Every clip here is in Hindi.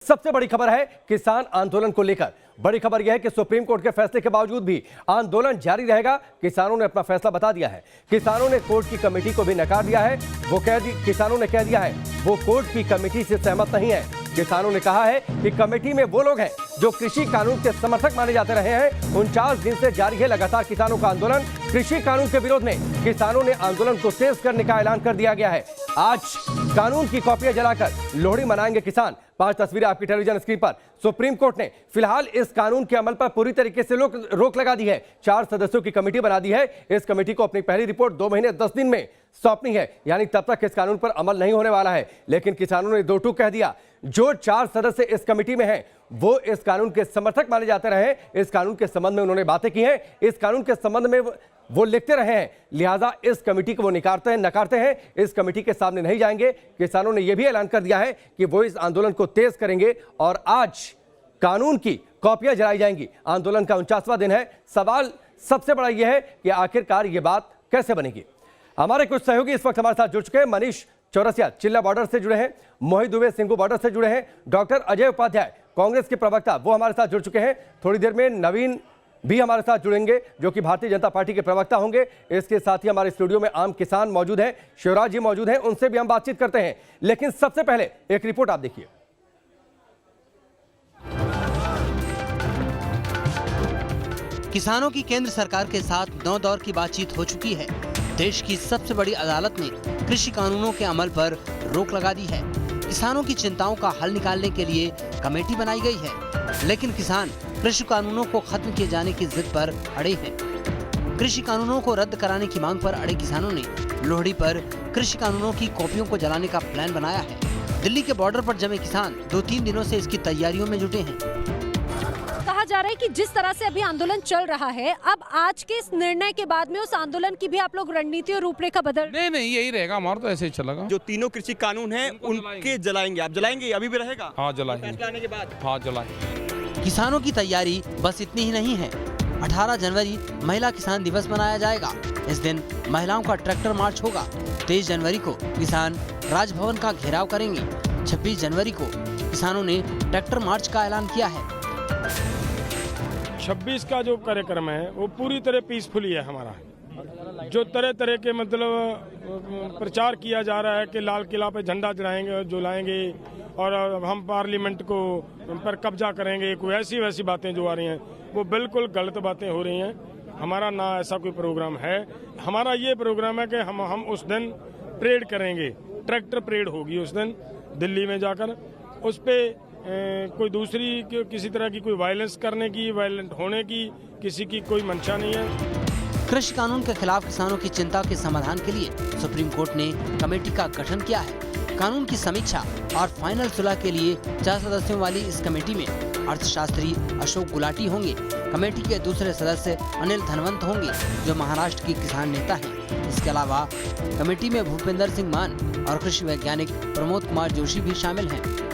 सबसे बड़ी खबर है किसान आंदोलन को लेकर। बड़ी खबर यह है कि सुप्रीम कोर्ट के फैसले के बावजूद भी आंदोलन जारी रहेगा। किसानों ने अपना फैसला बता दिया है। किसानों ने कोर्ट की कमेटी को भी नकार दिया है। किसानों ने कह दिया है वो कोर्ट की कमेटी से सहमत नहीं है। किसानों ने कहा है कि कमेटी में वो लोग हैं जो कृषि कानून के समर्थक माने जाते रहे हैं। 49 दिन से जारी है लगातार किसानों का आंदोलन। कृषि कानून के विरोध में किसानों ने आंदोलन को तेज करने का ऐलान कर दिया गया है। आज कानून की कॉपियां जलाकर लोहड़ी मनाएंगे किसान। 5 तस्वीरें आपकी टेलीविजन स्क्रीन पर। सुप्रीम कोर्ट ने फिलहाल इस कानून के अमल पर पूरी तरीके से रोक लगा दी है। 4 सदस्यों की कमेटी बना दी है। इस कमेटी को अपनी पहली रिपोर्ट 2 महीने 10 दिन में सौंपनी है, यानी तब तक इस कानून पर अमल नहीं होने वाला है। लेकिन किसानों ने 2 टूक कह दिया। जो 4 सदस्य इस कमेटी में हैं वो इस कानून के समर्थक माने जाते रहे हैं। इस कानून के संबंध में उन्होंने बातें की हैं। इस कानून के संबंध में वो लिखते रहे हैं, लिहाजा इस कमेटी को वो नकारते हैं। इस कमेटी के सामने नहीं जाएंगे। किसानों ने यह भी ऐलान कर दिया है कि वो इस आंदोलन को तेज करेंगे और आज कानून की कॉपियां जलाई जाएंगी। आंदोलन का 49वां दिन है। सवाल सबसे बड़ा यह है कि आखिरकार ये बात कैसे बनेगी। हमारे कुछ सहयोगी इस वक्त हमारे साथ जुड़ चुके हैं। मनीष चौरसिया चिल्ला बॉर्डर से जुड़े हैं, मोहित दुबे सिंघू बॉर्डर से जुड़े हैं, डॉक्टर अजय उपाध्याय कांग्रेस के प्रवक्ता वो हमारे साथ जुड़ चुके हैं। थोड़ी देर में नवीन भी हमारे साथ जुड़ेंगे जो कि भारतीय जनता पार्टी के प्रवक्ता होंगे। इसके साथ ही हमारे स्टूडियो में आम किसान मौजूद हैं, शिवराज जी मौजूद हैं, उनसे भी हम बातचीत करते हैं। लेकिन सबसे पहले एक रिपोर्ट आप देखिए। किसानों की केंद्र सरकार के साथ 9 दौर की बातचीत हो चुकी है। देश की सबसे बड़ी अदालत ने कृषि कानूनों के अमल पर रोक लगा दी है। किसानों की चिंताओं का हल निकालने के लिए कमेटी बनाई गई है, लेकिन किसान कृषि कानूनों को खत्म किए जाने की जिद पर अड़े हैं। कृषि कानूनों को रद्द कराने की मांग पर अड़े किसानों ने लोहड़ी पर कृषि कानूनों की कॉपियों को जलाने का प्लान बनाया है। दिल्ली के बॉर्डर पर जमे किसान 2-3 दिनों से इसकी तैयारियों में जुटे हैं। कहा जा रहा है कि जिस तरह से अभी आंदोलन चल रहा है, अब आज के इस निर्णय के बाद में उस आंदोलन की भी आप लोग रणनीति और रूपरेखा बदल। नहीं, यही रहेगा। हमारा तो ऐसे ही चलेगा। जो तीनों कृषि कानून हैं उनके जलाएंगे। आप जलाएंगे? अभी भी रहेगा? हाँ जलाएंगे। फैसला आने के बाद? हाँ जलाएंगे। किसानों की तैयारी बस इतनी ही नहीं है। 18 जनवरी महिला किसान दिवस मनाया जाएगा। इस दिन महिलाओं का ट्रैक्टर मार्च होगा। 23 जनवरी को किसान राजभवन का घेराव करेंगे। 26 जनवरी को किसानों ने ट्रैक्टर मार्च का ऐलान किया है। 26 का जो कार्यक्रम है वो पूरी तरह पीसफुली है हमारा। जो तरह तरह के मतलब प्रचार किया जा रहा है कि लाल किला पे झंडा चढ़ाएंगे, जलाएंगे और हम पार्लियामेंट को पर कब्जा करेंगे, कोई ऐसी वैसी बातें जो आ रही हैं वो बिल्कुल गलत बातें हो रही हैं। हमारा ना ऐसा कोई प्रोग्राम है। हमारा ये प्रोग्राम है कि हम उस दिन परेड करेंगे। ट्रैक्टर परेड होगी उस दिन दिल्ली में जाकर। उस पर कोई दूसरी किसी तरह की कोई वायलेंस करने की, वायलेंट होने की किसी की कोई मंशा नहीं है। कृषि कानून के खिलाफ किसानों की चिंता के समाधान के लिए सुप्रीम कोर्ट ने कमेटी का गठन किया है। कानून की समीक्षा और फाइनल सुलह के लिए 4 सदस्यों वाली इस कमेटी में अर्थशास्त्री अशोक गुलाटी होंगे। कमेटी के दूसरे सदस्य अनिल धनवंत होंगे जो महाराष्ट्र की किसान नेता हैं। इसके अलावा कमेटी में भूपेंद्र सिंह मान और कृषि वैज्ञानिक प्रमोद कुमार जोशी भी शामिल हैं।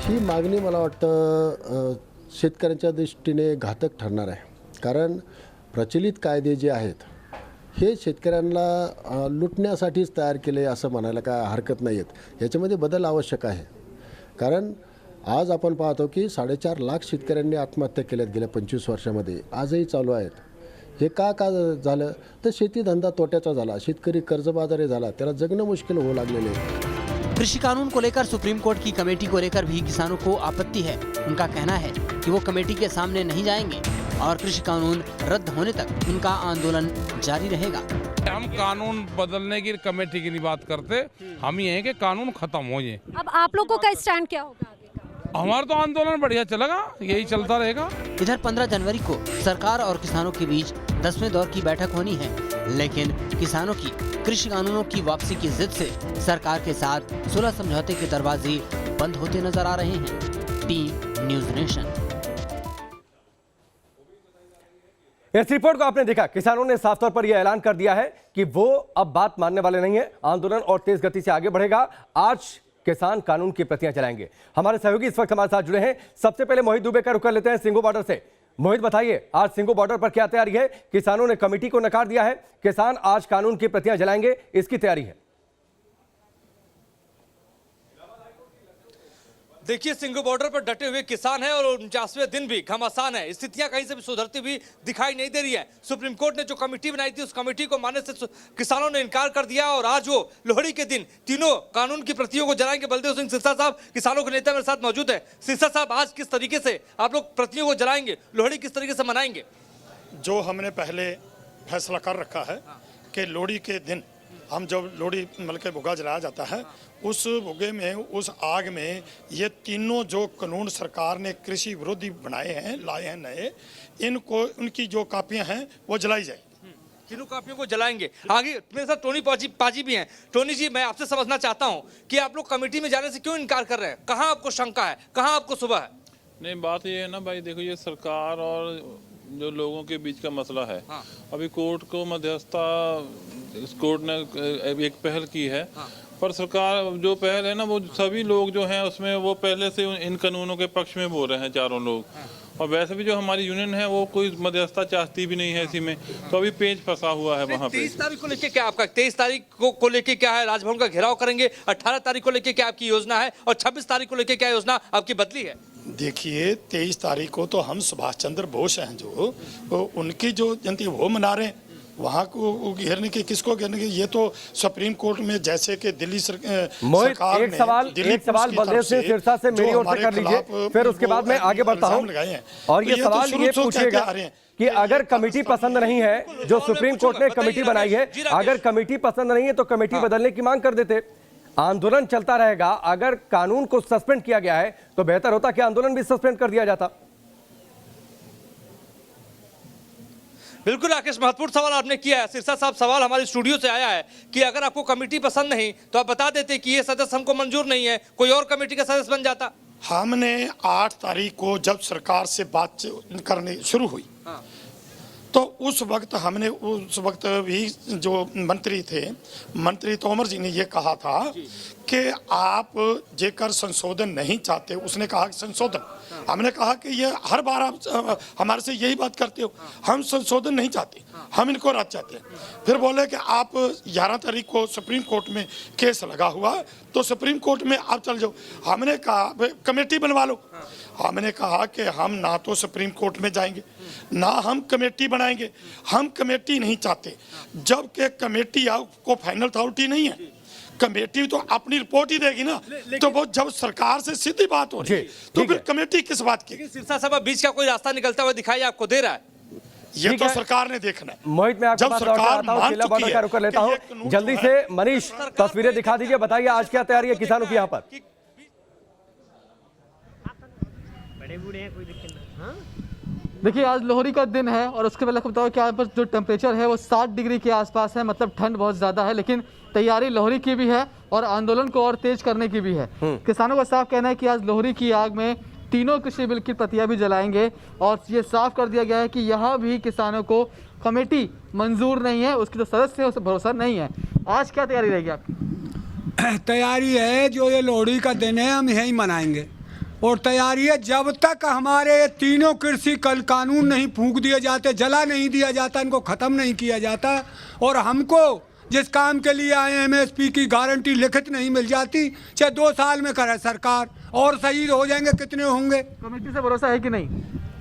ही मागणी मला वाटतं शेतकऱ्यांच्या दृष्टीने घातक ठरणार आहे, कारण प्रचलित कायदे जे आहेत हे शेतकऱ्यांना लुटण्यासाठीच तयार केले असं म्हणायला काय हरकत नाही आहेत। याच्यामध्ये बदल आवश्यक आहे, कारण आज आपण पाहतो की 4.5 लाख शेतकऱ्यांनी आत्महत्या केल्यात गेल्या 25 वर्षामध्ये, आजही चालू आहेत। हे का झालं तर शेती धंदा तोट्याचा झाला, शेतकरी कर्जबाजारी झाला, त्याला जगणं मुश्किल होऊ लागलेले आहे। कृषि कानून को लेकर सुप्रीम कोर्ट की कमेटी को लेकर भी किसानों को आपत्ति है। उनका कहना है कि वो कमेटी के सामने नहीं जाएंगे और कृषि कानून रद्द होने तक उनका आंदोलन जारी रहेगा। हम कानून बदलने की कमेटी की नहीं बात करते, हम ये है कि कानून खत्म हो जाए। अब आप लोगों का स्टैंड क्या होगा? हमारा तो आंदोलन बढ़िया चलेगा, यही चलता रहेगा। इधर 15 जनवरी को सरकार और किसानों के बीच 10वें दौर की बैठक होनी है, लेकिन किसानों की कृषि कानूनों की वापसी की जिद से सरकार के साथ सुलह समझौते के दरवाजे बंद होते नजर आ रहे हैं। Team news nation. इस रिपोर्ट को आपने देखा। किसानों ने साफ तौर पर यह ऐलान कर दिया है कि वो अब बात मानने वाले नहीं है। आंदोलन और तेज गति से आगे बढ़ेगा। आज किसान कानून की प्रतियां चलाएंगे। हमारे सहयोगी इस वक्त हमारे साथ जुड़े हैं। सबसे पहले मोहित दुबे का रुख कर लेते हैं सिंघू बॉर्डर से। मोहित बताइए, आज सिंघू बॉर्डर पर क्या तैयारी है? किसानों ने कमेटी को नकार दिया है, किसान आज कानून की प्रतियां जलाएंगे, इसकी तैयारी है। देखिए, सिंघू बॉर्डर पर डटे हुए किसान हैं और 49वें दिन भी घमासान है। स्थितियां कहीं से भी सुधरती हुई दिखाई नहीं दे रही है। सुप्रीम कोर्ट ने जो कमेटी बनाई थी, उस कमेटी को मानने से किसानों ने इनकार कर दिया और आज वो लोहड़ी के दिन तीनों कानून की प्रतियों को जलाएंगे। बलदेव सिंह सिरसा साहब, किसानों के नेता मेरे साथ मौजूद है। सिरसा साहब, आज किस तरीके से आप लोग प्रतियों को जलाएंगे, लोहड़ी किस तरीके से मनाएंगे? जो हमने पहले फैसला कर रखा है कि लोहड़ी के दिन हम जब लोहड़ी मतलब के भुग्गा जलाया जाता है, उस भुग्गे में, उस आग में ये तीनों जो कानून सरकार ने कृषि विरोधी बनाए हैं, लाए हैं नए, इनको, उनकी जो कापियां हैं वो जलाई जाए। तीनों कापियों को जलाएंगे। आगे मेरे साथ टोनी पाजी भी हैं। टोनी जी, मैं आपसे समझना चाहता हूं कि आप लोग कमेटी में जाने से क्यों इनकार कर रहे हैं? कहां आपको शंका है, कहां आपको सुबह है? नहीं, बात ये है ना भाई, देखो ये सरकार और जो लोगों के बीच का मसला है। हाँ। अभी कोर्ट को मध्यस्थता, इस कोर्ट ने एक पहल की है, पर सरकार जो पहल है ना, वो सभी लोग जो हैं उसमें वो पहले से इन कानूनों के पक्ष में बोल रहे हैं, चारों लोग। और वैसे भी जो हमारी यूनियन है वो कोई मध्यस्थता चाहती भी नहीं है इसी में, तो अभी पेच फंसा हुआ है वहाँ पे। 23 तारीख को लेके क्या आपका, 23 तारीख को लेके क्या है? राजभवन का घेराव करेंगे। 18 तारीख को लेके क्या आपकी योजना है और 26 तारीख को लेके क्या योजना आपकी बदली है? देखिए, 23 तारीख को तो हम सुभाष चंद्र बोस हैं जो उनकी जो जयंती वो मना रहे हैं। वहाँ को घेरने की, किसको घेरने की? ये तो सुप्रीम कोर्ट में, जैसे कि दिल्ली सरकार एक सवाल बलदेव सिंह सिरसा से मेरी ओर से कर लीजिए, फिर उसके बाद मैं आगे बढ़ता हूँ। और ये सवाल ये पूछिएगा कि अगर कमेटी पसंद नहीं है, जो सुप्रीम कोर्ट ने कमेटी बनाई है, अगर कमेटी पसंद नहीं है तो कमेटी बदलने की मांग कर देते। आंदोलन चलता रहेगा। अगर कानून को सस्पेंड किया गया है तो बेहतर होता कि आंदोलन भी सस्पेंड कर दिया जाता। बिल्कुल राकेश, महत्वपूर्ण सवाल आपने किया है। सिरसा साहब, सवाल हमारे स्टूडियो से आया है कि अगर आपको कमेटी पसंद नहीं तो आप बता देते कि ये सदस्य हमको मंजूर नहीं है, कोई और कमेटी का सदस्य बन जाता। हमने 8 तारीख को जब सरकार से बातचीत करनी शुरू हुई, तो उस वक्त भी जो मंत्री थे, मंत्री तोमर जी ने ये कहा था कि आप जेकर संशोधन नहीं चाहते, उसने कहा कि संशोधन, हमने कहा कि ये हर बार आप हमारे से यही बात करते हो, हम संशोधन नहीं चाहते, हम इनको रद्द चाहते हैं। फिर बोले कि आप 11 तारीख को सुप्रीम कोर्ट में केस लगा हुआ, तो सुप्रीम कोर्ट में आप चल जाओ। हमने कहा कमेटी बनवा लो। हमने कहा कि हम ना तो सुप्रीम कोर्ट में जाएंगे, ना हम कमेटी बनाएंगे, हम कमेटी नहीं चाहते। जबकि कमेटी को फाइनल अथॉरिटी नहीं है, कमेटी तो अपनी रिपोर्ट ही देगी ना। तो वो जब सरकार से सीधी बात हो रही है तो फिर कमेटी किस बात की? सिरसा साहब, बीच का कोई रास्ता निकलता हुआ दिखाई आपको दे रहा है? ये तो सरकार ने देखना है। मोहित, मैं आपके पास लौट आता हूं, किला बॉर्डर का रुख कर लेता हूं। जल्दी से मनीष तस्वीरें दिखा दीजिए, बताइए आज क्या तैयारी है किसानों की यहाँ पर? देखिए, आज लोहड़ी का दिन है और उसके पहले बताओ कि यहाँ पर जो टेम्परेचर है वो 60 डिग्री के आसपास है, मतलब ठंड बहुत ज़्यादा है, लेकिन तैयारी लोहड़ी की भी है और आंदोलन को और तेज करने की भी है। किसानों का साफ कहना है कि आज लोहड़ी की आग में तीनों कृषि बिल की प्रतियां भी जलाएंगे और ये साफ कर दिया गया है कि यहाँ भी किसानों को कमेटी मंजूर नहीं है, उसकी जो सदस्य है उसे भरोसा नहीं है। आज क्या तैयारी रहेगी आपकी? तैयारी है, जो ये लोहड़ी का दिन है हम यहीं मनाएंगे। और तैयारी है, जब तक हमारे तीनों कृषि कल कानून नहीं फूंक दिए जाते, जला नहीं दिया जाता, इनको ख़त्म नहीं किया जाता, और हमको जिस काम के लिए आए एमएसपी की गारंटी लिखित नहीं मिल जाती, चाहे 2 साल में करे सरकार, और शहीद हो जाएंगे कितने होंगे। कमेटी से भरोसा है कि नहीं?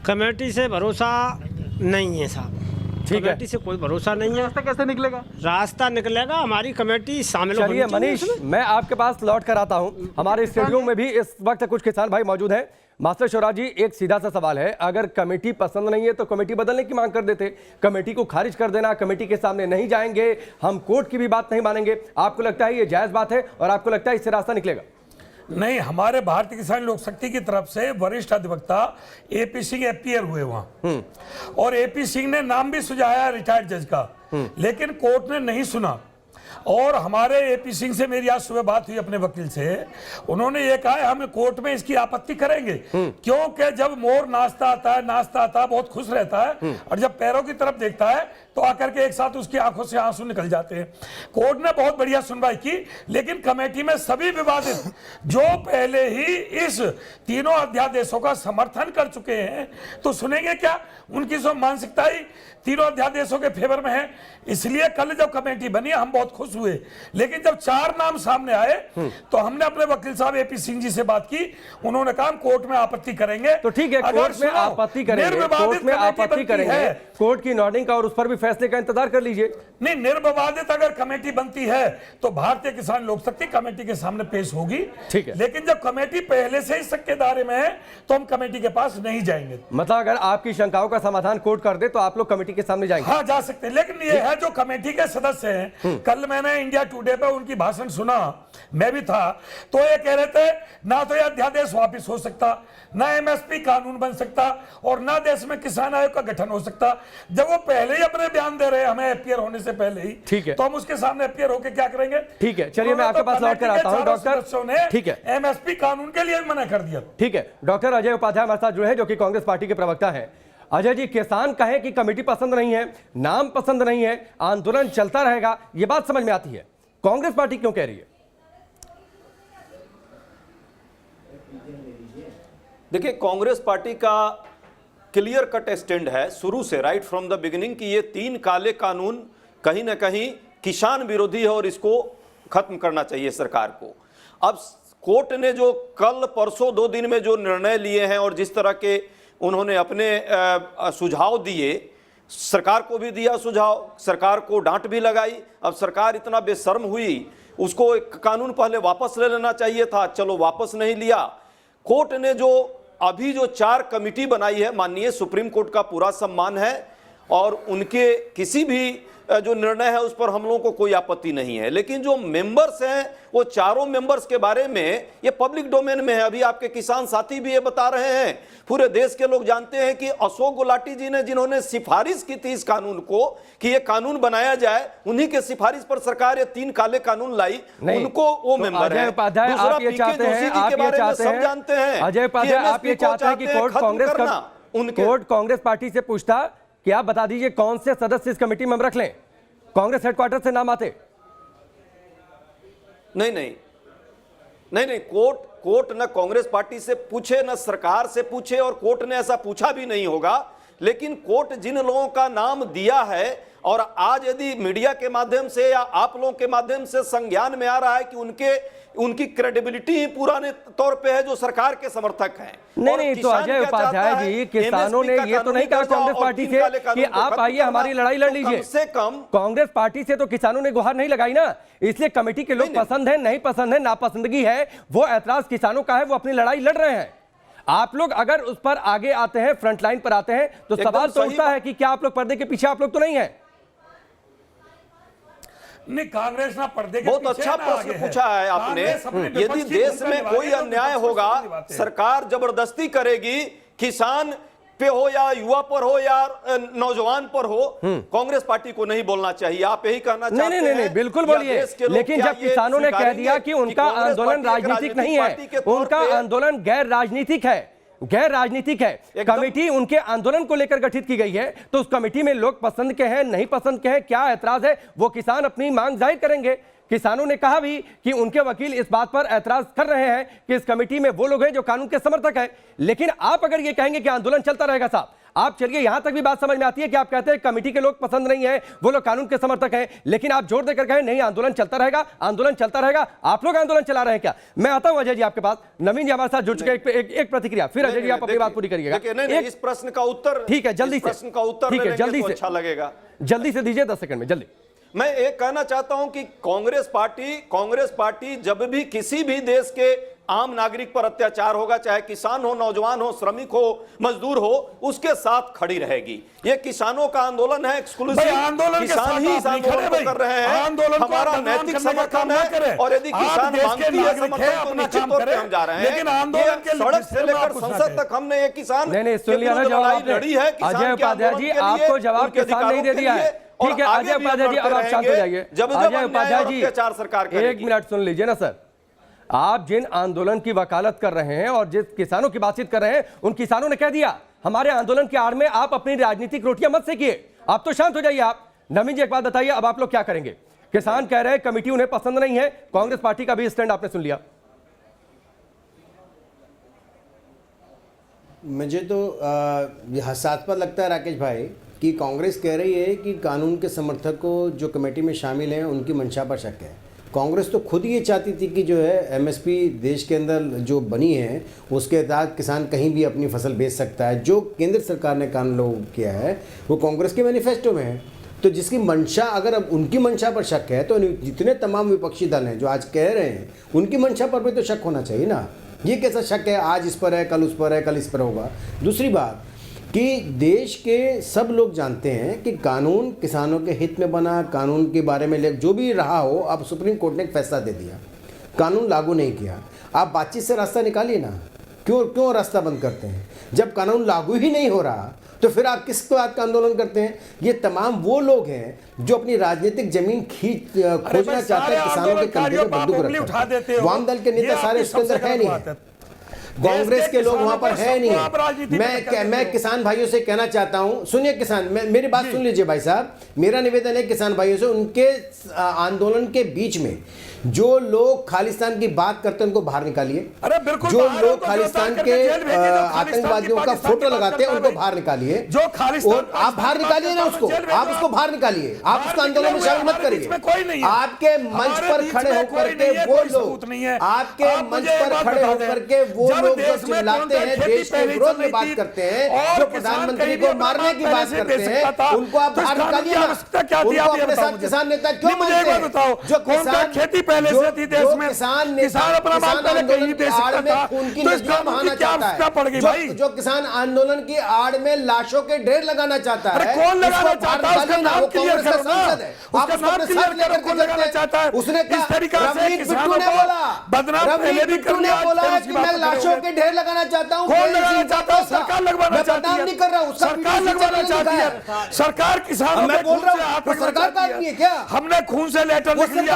कमेटी से भरोसा नहीं है साहब, कमेटी से कोई भरोसा नहीं है। रास्ता कैसे निकलेगा? रास्ता निकलेगा, हमारी कमेटी शामिल होनी चलिए मनीष, मैं आपके पास लौट कर आता हूं। हमारे स्टूडियो में भी इस वक्त कुछ किसान भाई मौजूद हैं। मास्टर शिवराज जी, एक सीधा सा सवाल है, अगर कमेटी पसंद नहीं है तो कमेटी बदलने की मांग कर देते, कमेटी को खारिज कर देना, कमेटी के सामने नहीं जाएंगे, हम कोर्ट की भी बात नहीं मानेंगे। आपको लगता है ये जायज बात है और आपको लगता है इससे रास्ता निकलेगा? नहीं, हमारे भारतीय किसान लोक शक्ति की तरफ से वरिष्ठ अधिवक्ता एपी सिंह अपीयर हुए वहां, और एपी सिंह ने नाम भी सुझाया रिटायर्ड जज का, लेकिन कोर्ट ने नहीं सुना। और हमारे एपी सिंह से मेरी आज सुबह बात हुई अपने वकील से, उन्होंने ये कहा हम कोर्ट में इसकी आपत्ति करेंगे, क्योंकि जब मोर नाचता आता है बहुत खुश रहता है, और जब पैरों की तरफ देखता है तो आकर के एक साथ उसकी आंखों से आंसू निकल जाते हैं। कोर्ट ने बहुत बढ़िया सुनवाई की, लेकिन कमेटी में सभी विवादित जो पहले ही इस तीनों अध्यादेशों का समर्थन कर चुके हैं, तो सुनेंगे क्या? उनकी सब मानसिकता ही तीनों अध्यादेशों के फेवर में है। इसलिए कल जब कमेटी बनी हम बहुत खुश खुश हुए, लेकिन जब 4 नाम सामने आए तो हमने अपने वकील साहब एपी सिंह जी से बात की, उन्होंने कहा कोर्ट में आपत्ति करेंगे। तो ठीक है, कोर्ट में आपत्ति करेंगे, कोर्ट में आपत्ति करेंगे, कोर्ट की नोटिंग का और उस पर भी फैसले का इंतजार कर लीजिए। नहीं, निर्विवादित अगर कमेटी बनती है तो भारतीय किसान लोक शक्ति कमेटी के सामने पेश होगी। ठीक है, लेकिन जब कमेटी पहले से ही शक दायरे में है तो हम कमेटी के पास नहीं जाएंगे। मतलब अगर आपकी शंकाओं का समाधान कोर्ट कर दे तो आप लोग कमेटी के सामने जाएंगे? हाँ, जा सकते हैं, लेकिन ये है जो कमेटी के सदस्य हैं, कल मैंने इंडिया टुडे पे उनकी भाषण सुना, मैं भी था, तो ये कह रहे थे ना तो ये अध्यादेश वापिस हो सकता, ना एमएसपी कानून बन सकता, और ना देश में किसान आयोग का गठन हो सकता। जब वो पहले ही अपने बयान दे रहे हैं हमें अपियर होने से पहले ही, ठीक है, तो हम उसके सामने अपियर होकर क्या करेंगे? ठीक है, चलिए मैं आपके पास लौट कर आता हूं डॉक्टर। ठीक है, एमएसपी कानून के लिए मना कर दिया। ठीक है, डॉक्टर अजय उपाध्याय हमारे साथ जुड़े हैं, जो कि कांग्रेस पार्टी के प्रवक्ता हैं। अजय जी, किसान कहें कि कमेटी पसंद नहीं है, नाम पसंद नहीं है, आंदोलन चलता रहेगा, ये बात समझ में आती है, कांग्रेस पार्टी क्यों कह रही है? देखिए, कांग्रेस पार्टी का क्लियर कट स्टैंड है शुरू से, राइट फ्रॉम द बिगिनिंग, कि ये 3 काले कानून कहीं ना कहीं किसान विरोधी है और इसको खत्म करना चाहिए सरकार को। अब कोर्ट ने जो कल परसों 2 दिन में जो निर्णय लिए हैं और जिस तरह के उन्होंने अपने सुझाव दिए, सरकार को भी दिया सुझाव, सरकार को डांट भी लगाई। अब सरकार इतना बेशर्म हुई, उसको एक कानून पहले वापस ले लेना चाहिए था, चलो वापस नहीं लिया। कोर्ट ने जो अभी जो 4 कमिटी बनाई है, माननीय सुप्रीम कोर्ट का पूरा सम्मान है और उनके किसी भी जो निर्णय है उस पर हम लोगों को कोई आपत्ति नहीं है, लेकिन जो मेंबर्स हैं वो चारों मेंबर्स के बारे में ये पब्लिक डोमेन में है। अभी आपके किसान साथी भी ये बता रहे हैं, पूरे देश के लोग जानते हैं कि अशोक गुलाटी जी ने जिन्होंने सिफारिश की थी इस कानून को कि ये कानून बनाया जाए, उन्हीं के सिफारिश पर सरकार ये 3 काले कानून लाई, उनको वो मेंबर है। दूसरा पीके जोशी जी के बारे में सब जानते हैं। अजय उपाध्याय, आप ये चाहते हैं कि कोर्ट कांग्रेस पार्टी से पूछता कि आप बता दीजिए कौन से सदस्य इस कमेटी में हम रख लें, कांग्रेस हेडक्वार्टर से नाम आते? नहीं, कोर्ट न कांग्रेस पार्टी से पूछे न सरकार से पूछे, और कोर्ट ने ऐसा पूछा भी नहीं होगा। लेकिन कोर्ट जिन लोगों का नाम दिया है, और आज यदि मीडिया के माध्यम से या आप लोगों के माध्यम से संज्ञान में आ रहा है कि उनकी क्रेडिबिलिटी ही पुराने तौर पे है जो सरकार के समर्थक हैं। नहीं, तो अजय उपाध्याय जी, किसानों ने ये तो नहीं कहा कांग्रेस पार्टी से कि आप आइए हमारी लड़ाई लड़ लीजिए। से कम कांग्रेस पार्टी से तो किसानों ने गुहार नहीं लगाई ना, इसलिए कमेटी के लोग पसंद है नहीं पसंद है, नापसंदगी है, वो ऐतराज किसानों का है, वो अपनी लड़ाई लड़ रहे हैं। आप लोग अगर उस पर आगे आते हैं, फ्रंट लाइन पर आते हैं, तो सवाल तो उठता है कि क्या आप लोग पर्दे के पीछे आप लोग तो नहीं है? नहीं, कांग्रेस ना पर्दे के बहुत अच्छा प्रश्न पूछा है आपने। यदि देश में कोई अन्याय होगा, सरकार जबरदस्ती करेगी, किसान पे हो या युवा पर हो या नौजवान पर हो, कांग्रेस पार्टी को नहीं बोलना चाहिए। आप यही कहना चाहते हैं? नहीं, बिल्कुल बोलिए। लेकिन जब किसानों ने कह दिया कि उनका आंदोलन राजनीतिक नहीं है, उनका आंदोलन गैर राजनीतिक है, गैर राजनीतिक है, कमेटी उनके आंदोलन को लेकर गठित की गई है, तो उस कमेटी में लोग पसंद के हैं नहीं पसंद के हैं, क्या ऐतराज है, वो किसान अपनी मांग जाहिर करेंगे। किसानों ने कहा भी कि उनके वकील इस बात पर ऐतराज कर रहे हैं कि इस कमेटी में वो लोग हैं जो कानून के समर्थक हैं। लेकिन आप अगर ये कहेंगे कि आंदोलन चलता रहेगा, साहब आप चलिए, यहां तक भी बात समझ में आती है कि आप कहते हैं कमेटी के लोग पसंद नहीं है, वो लोग कानून के समर्थक हैं, लेकिन आप जोर देकर कहें नहीं आंदोलन चलता रहेगा, आंदोलन चलता रहेगा। आप लोग आंदोलन चला रहे हैं क्या? मैं आता हूं अजय जी आपके पास, नवीन जी हमारे साथ जुड़ चुके हैं, एक प्रतिक्रिया, फिर अजय जी आप अपनी बात पूरी करिएगा। इस प्रश्न का उत्तर, ठीक है, जल्दी से प्रश्न का उत्तर, ठीक है, जल्दी से, अच्छा लगेगा, जल्दी से दीजिए, 10 सेकंड में जल्दी। मैं एक कहना चाहता हूं कि कांग्रेस पार्टी जब भी किसी भी देश के आम नागरिक पर अत्याचार होगा, चाहे किसान हो, नौजवान हो, श्रमिक हो, मजदूर हो, उसके साथ खड़ी रहेगी। ये किसानों का आंदोलन है, एक्सक्लूसिव किसान ही इस आंदोलन को कर रहे हैं, हमारा नैतिक समर्थन है, और यदि किसान मांगती है समर्थन तो निश्चित तौर पे हम जा रहे हैं। लेकिन आंदोलन के सड़क से लेकर संसद तक हमने ये किसान लड़ी है। अजय उपाध्याय जी, आपको जवाब किसान नहीं दे दिया है, ठीक है अजय उपाध्याय जी, अब आप शांत हो जाइए। अजय उपाध्याय जी, एक मिनट सुन लीजिए ना सर, आप जिन आंदोलन की वकालत कर रहे हैं और जिस किसानों की बातचीत कर रहे हैं, उन किसानों ने कह दिया हमारे आंदोलन की आड़ में आप अपनी राजनीतिक रोटियां मत सेकिए, आप तो शांत हो जाइए। आप नवीन जी एक बात बताइए, अब आप लोग क्या करेंगे? किसान कह रहे हैं कमेटी उन्हें पसंद नहीं है, कांग्रेस पार्टी का भी स्टैंड आपने सुन लिया। मुझे तो हास्यास्पद लगता है राकेश भाई कि कांग्रेस कह रही है कि कानून के समर्थक को जो कमेटी में शामिल हैं उनकी मंशा पर शक है। कांग्रेस तो खुद ये चाहती थी कि जो है एमएसपी देश के अंदर जो बनी है उसके तहत किसान कहीं भी अपनी फसल बेच सकता है। जो केंद्र सरकार ने कानून लागू किया है वो कांग्रेस के मैनिफेस्टो में है। तो जिसकी मंशा, अगर अब उनकी मंशा पर शक है तो जितने तमाम विपक्षी दल हैं जो आज कह रहे हैं उनकी मंशा पर भी तो शक होना चाहिए ना। ये कैसा शक है, आज इस पर है, कल उस पर है, कल इस पर होगा। दूसरी बात कि देश के सब लोग जानते हैं कि कानून किसानों के हित में बना, कानून के बारे में जो भी रहा हो, अब सुप्रीम कोर्ट ने एक फैसला दे दिया, कानून लागू नहीं किया। आप बातचीत से रास्ता निकालिए ना, क्यों रास्ता बंद करते हैं? जब कानून लागू ही नहीं हो रहा तो फिर आप किस बात का आंदोलन करते हैं? ये तमाम वो लोग हैं जो अपनी राजनीतिक जमीन खोजना चाहते हैं, किसानों के कंधे पे बंदूक रखते हैं। वाम दल के नेता सारे उसके अंदर है नहीं, कांग्रेस के लोग वहां पर है नहीं। मैं किसान भाइयों से कहना चाहता हूं, सुनिए किसान, मेरी बात सुन लीजिए भाई साहब। मेरा निवेदन है किसान भाइयों से, उनके आंदोलन के बीच में जो लोग खालिस्तान की बात करते हैं उनको बाहर निकालिए। अरे बिल्कुल, जो लोग खालिस्तान के आतंकवादियों का फोटो लगाते हैं उनको बाहर निकालिए। जो खालिस्तान, आप बाहर निकालिए ना उसको, आप उसको बाहर निकालिए। आप उसको आंदोलन में शामिल मत करिए। आपके मंच पर खड़े होकर के वो लोग, आपके मंच पर खड़े होकर के वो लोग जो चिल्लाते हैं, देश के विरोध में बात करते हैं, जो प्रधानमंत्री को मारने की बात करते हैं, उनको आप बाहर निकालिए ना। उनको अपने साथ किसान नेता क्यों मानते हैं? जो किसान खेती पहले से थी देश में, किसान अपना माल पहले कहीं दे सकता था, तो इसका मतलब क्या आवश्यकता पड़ गई भाई? जो किसान आंदोलन की आड़ में लाशों के ढेर लगाना चाहता है, कौन लगाना चाहता है? उसका नाम क्लियर करो ना, उसका नाम क्लियर करो, कौन लगाना चाहता है? उसने इस तरीका से किसानों को बदनाम पहले भी कर लिया, बोला है कि मैं लाशों के ढेर लगाना चाहता हूं। कौन लगाना चाहता है? सरकार लगवाना चाहती है। नहीं कर रहा हूं, सरकार लगवाना चाहती है। सरकार किसानों मैं बोल रहा हूं सरकार का आदमी है क्या? हमने खून से लेटर लिख लिया,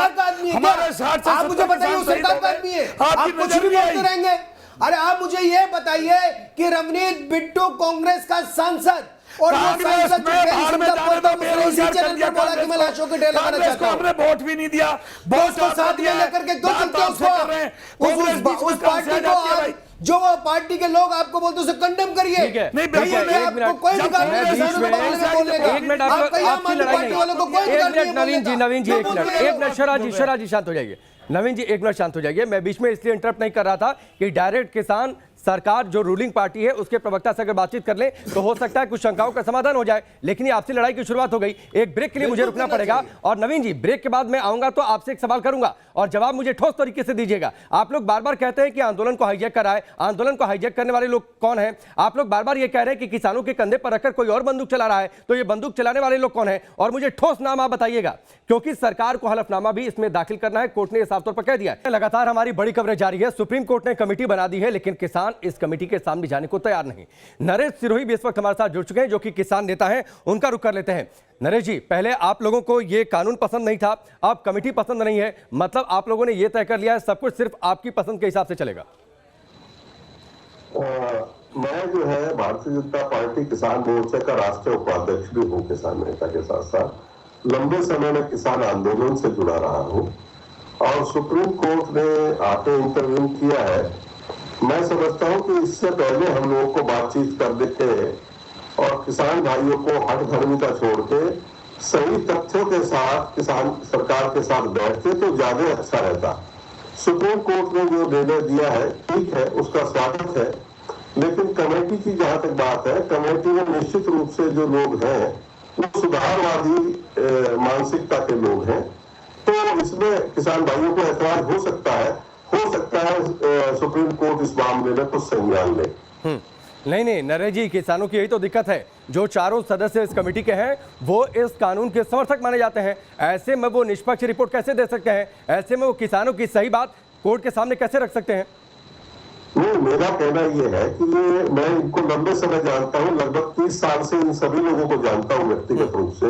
हमारे 60 से आप मुझे बताइए वो सरकार का आदमी है? आप कुछ भी बोलते रहेंगे। अरे आप मुझे ये बताइए कि रवनीत बिट्टू कांग्रेस का सांसद और हमने वोट भी नहीं दिया, उसको साथ में लेकर के क्यों चलते हैं? उस पार्टी को जो पार्टी के लोग आपको बोलते उसे कंडेम करिए। नहीं भैया, आपको कोई अधिकार नहीं किसानों के बारे में बोलने का। एक मिनट, आपकी लड़ाई नहीं। नवीन जी एक मिनट, शरा जी शांत हो जाइए। नवीन जी एक मिनट शांत हो जाइए। मैं बीच में इसलिए इंटरप्ट नहीं कर रहा था कि डायरेक्ट किसान सरकार जो रूलिंग पार्टी है उसके प्रवक्ता से अगर बातचीत कर ले तो हो सकता है कुछ शंकाओं का समाधान हो जाए, लेकिन ये आपसी लड़ाई की शुरुआत हो गई। एक ब्रेक के लिए मुझे रुकना पड़ेगा और नवीन जी ब्रेक के बाद मैं आऊंगा तो आपसे एक सवाल करूंगा और जवाब मुझे ठोस तरीके से दीजिएगा। आप लोग बार बार कहते हैं कि आंदोलन को हाईजैक कराए, आंदोलन को हाईजैक करने वाले लोग कौन है? आप लोग बार बार ये कह रहे हैं कि किसानों के कंधे पर रखकर कोई और बंदूक चला रहा है, तो ये बंदूक चलाने वाले लोग कौन है? और मुझे ठोस नाम आप बताइएगा, क्योंकि सरकार को हलफनामा भी इसमें दाखिल करना है, कोर्ट ने साफ तौर पर कह दिया है। लगातार हमारी बड़ी खबरें जारी है। सुप्रीम कोर्ट ने कमेटी बना दी है, लेकिन किसान इस कमेटी के सामने जाने को तैयार नहीं। नरेश सिरोही भी इस वक्त हमारे साथ जुड़ चुके हैं, जो कि किसान नेता हैं, उनका रुख कर लेते हैं। नरेश जी, पहले आप लोगों को ये कानून पसंद नहीं था, अब कमेटी पसंद नहीं है, मतलब आप लोगों ने ये तय कर लिया है सब कुछ सिर्फ आपकी पसंद के हिसाब से चलेगा? मैं जो है भारतीय जनता पार्टी किसान मोर्चे का राष्ट्रीय उपाध्यक्ष भी हूँ, किसान नेता के साथ साथ लंबे समय में किसान आंदोलन से जुड़ा रहा हूँ और सुप्रीम कोर्ट ने आके इंटरव्यू किया है। मैं समझता हूं कि इससे पहले हम लोगों को बातचीत करने के और किसान भाइयों को हठधर्मिता छोड़ के सही तथ्यों के साथ किसान सरकार के साथ बैठते तो ज्यादा अच्छा रहता। सुप्रीम कोर्ट ने जो निर्णय दिया है ठीक है, उसका स्वागत है, लेकिन कमेटी की जहां तक बात है, कमेटी में निश्चित रूप से जो लोग हैं वो सुधारवादी मानसिकता के लोग हैं, तो इसमें किसान भाइयों को एतराज हो सकता है सुप्रीम कोर्ट इस मामले में कुछ संज्ञान ले। नहीं नरेश जी, किसानों की यही तो दिक्कत है, जो चारों सदस्य इस कमेटी के हैं वो इस कानून के समर्थक माने जाते हैं। ऐसे में वो निष्पक्ष रिपोर्ट कैसे दे सकते हैं? ऐसे में वो किसानों की सही बात कोर्ट के सामने कैसे रख सकते हैं? नहीं, मेरा कहना यह है कि मैं इनको लंबे समय जानता हूँ, लगभग 30 साल से इन सभी लोगों को जानता हूँ व्यक्तिगत रूप से।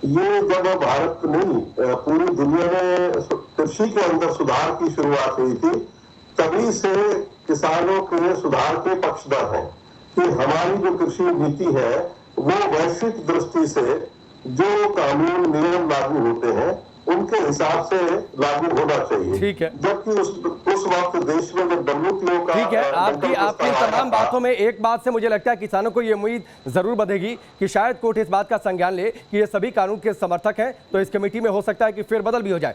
ये जब भारत नहीं पूरी दुनिया में कृषि के अंदर सुधार की शुरुआत हुई थी, तभी से किसानों के सुधार के पक्षधर हैं कि हमारी जो कृषि नीति है वो वैश्विक दृष्टि से जो कानून नियम लागू होते हैं उनके हिसाब से लागू होना चाहिए। ठीक है। जबकि उस वक्त देश में जब WTO का ठीक है, आपकी तमाम बातों में एक बात से मुझे लगता है किसानों को ये उम्मीद जरूर बंधेगी कि शायद कोर्ट इस बात का संज्ञान ले कि ये सभी कानून के समर्थक हैं, तो इस कमेटी में हो सकता है कि फेरबदल भी हो जाए।